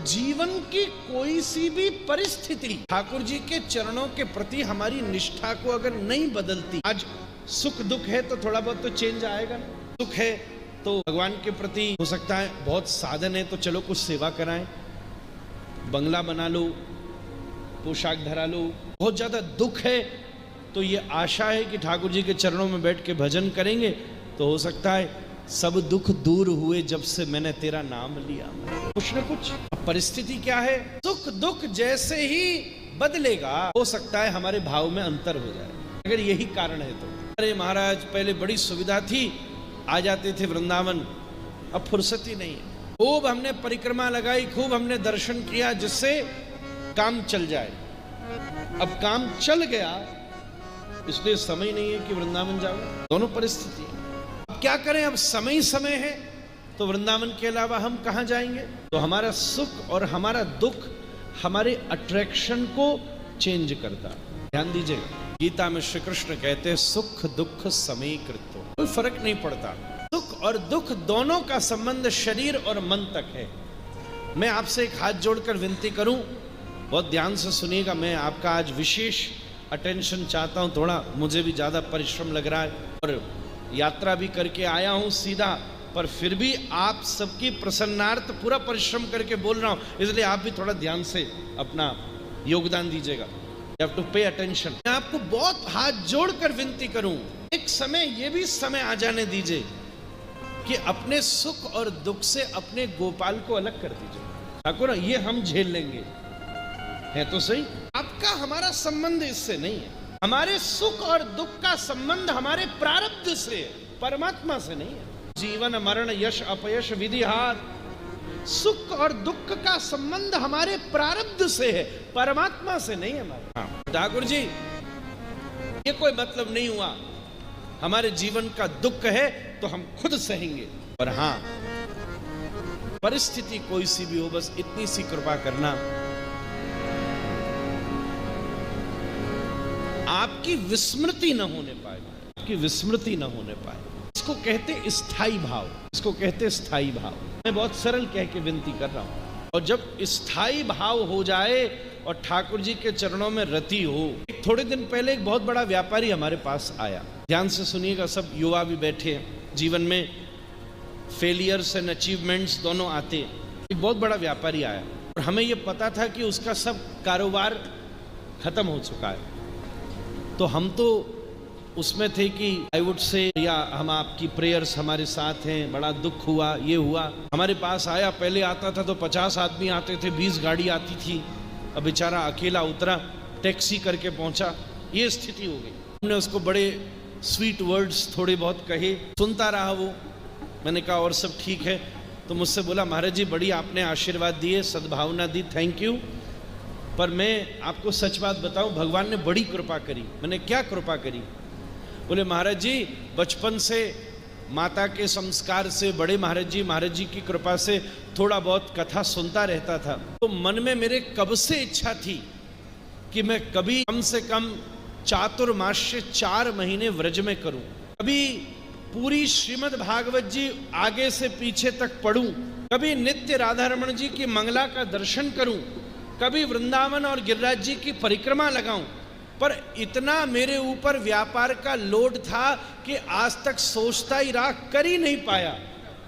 जीवन की कोई सी भी परिस्थिति ठाकुर जी के चरणों के प्रति हमारी निष्ठा को अगर नहीं बदलती, आज सुख दुख है तो थोड़ा बहुत तो चेंज आएगा ना। सुख है तो भगवान के प्रति हो सकता है बहुत साधन है तो चलो कुछ सेवा कराएं, बंगला बना लो, पोशाक धरा लो। बहुत ज्यादा दुख है तो ये आशा है कि ठाकुर जी के चरणों में बैठ के भजन करेंगे तो हो सकता है सब दुख दूर हुए जब से मैंने तेरा नाम लिया। कुछ न कुछ परिस्थिति क्या है, सुख दुख जैसे ही बदलेगा हो सकता है हमारे भाव में अंतर हो जाए। अगर यही कारण है तो अरे महाराज पहले बड़ी सुविधा थी, आ जाते थे वृंदावन, अब फुर्सत ही नहीं है। खूब हमने परिक्रमा लगाई, खूब हमने दर्शन किया जिससे काम चल जाए। अब काम चल गया इसलिए समय नहीं है कि वृंदावन जाओ। दोनों परिस्थिति है। अब क्या करें, अब समय समय है तो वृंदावन के अलावा हम कहां जाएंगे। तो हमारा सुख और हमारा दुख हमारे अट्रैक्शन को चेंज करता। ध्यान दीजिएगा, गीता में श्री कृष्ण कहते हैं सुख दुख समीकृतो, कोई फर्क नहीं पड़ता। सुख और दुख दोनों का संबंध शरीर और मन तक है। मैं आपसे एक हाथ जोड़कर विनती करूं, बहुत ध्यान से सुनिएगा। मैं आपका आज विशेष अटेंशन चाहता हूं, थोड़ा मुझे भी ज्यादा परिश्रम लग रहा है और यात्रा भी करके आया हूं सीधा, पर फिर भी आप सबकी प्रसन्नार्थ पूरा परिश्रम करके बोल रहा हूं, इसलिए आप भी थोड़ा ध्यान से अपना योगदान दीजिएगा। You have to pay attention। मैं आपको बहुत हाथ जोड़कर विनती करूं, एक समय ये भी समय आ जाने दीजिए कि अपने सुख और दुख से अपने गोपाल को अलग कर दीजिए। ठाकुर ये हम झेल लेंगे, है तो सही। आपका हमारा संबंध इससे नहीं है। हमारे सुख और दुख का संबंध हमारे प्रारब्ध से है, परमात्मा से नहीं है। जीवन मरण यश अपयश विधि हार, सुख और दुख का संबंध हमारे प्रारब्ध से है, परमात्मा से नहीं हमारा। ठाकुर जी ये कोई मतलब नहीं हुआ, हमारे जीवन का दुख है तो हम खुद सहेंगे। और हाँ, परिस्थिति कोई सी भी हो, बस इतनी सी कृपा करना, आपकी विस्मृति न होने पाए, आपकी विस्मृति न होने पाए। इसको कहते स्थाई भाव, इसको कहते स्थाई भाव। मैं बहुत सरल कह के विनती कर रहा हूं। और जब स्थाई भाव हो जाए और ठाकुर जी के चरणों में रति हो। थोड़े दिन पहले एक बहुत बड़ा व्यापारी हमारे पास आया, ध्यान से सुनिएगा, सब युवा भी बैठे हैं, जीवन में फेलियर्स एंड अचीवमेंट्स दोनों आते। एक बहुत बड़ा व्यापारी आया और हमें यह पता था कि उसका सब कारोबार खत्म हो चुका है। तो हम तो उसमें थे कि आई वुड से या हम आपकी प्रेयर्स हमारे साथ हैं, बड़ा दुख हुआ, ये हुआ। हमारे पास आया, पहले आता था तो 50 आदमी आते थे, 20 गाड़ी आती थी, अब बेचारा अकेला उतरा, टैक्सी करके पहुंचा, ये स्थिति हो गई। हमने उसको बड़े स्वीट वर्ड्स थोड़े बहुत कहे, सुनता रहा वो। मैंने कहा और सब ठीक है, तो मुझसे बोला महाराज जी बड़ी आपने आशीर्वाद दिए, सद्भावना दी, थैंक यू, पर मैं आपको सच बात बताऊं, भगवान ने बड़ी कृपा करी। मैंने क्या कृपा करी? बोले महाराज जी बचपन से माता के संस्कार से, बड़े महाराज जी की कृपा से थोड़ा बहुत कथा सुनता रहता था, तो मन में मेरे कब से इच्छा थी कि मैं कभी कम से कम चातुर्मास्य 4 महीने व्रज में करूं, कभी पूरी श्रीमद् भागवत जी आगे से पीछे तक पढ़ूं, कभी नित्य राधा रमण जी की मंगला का दर्शन करूं, कभी वृंदावन और गिरिराज जी की परिक्रमा लगाऊं। पर इतना मेरे ऊपर व्यापार का लोड था कि आज तक सोचता ही रहा, कर ही नहीं पाया।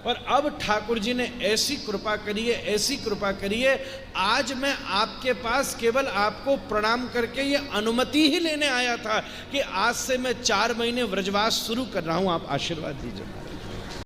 पर अब ठाकुर जी ने ऐसी कृपा करी है, ऐसी कृपा करी है, आज मैं आपके पास केवल आपको प्रणाम करके ये अनुमति ही लेने आया था कि आज से मैं 4 महीने व्रजवास शुरू कर रहा हूं, आप आशीर्वाद दीजिए।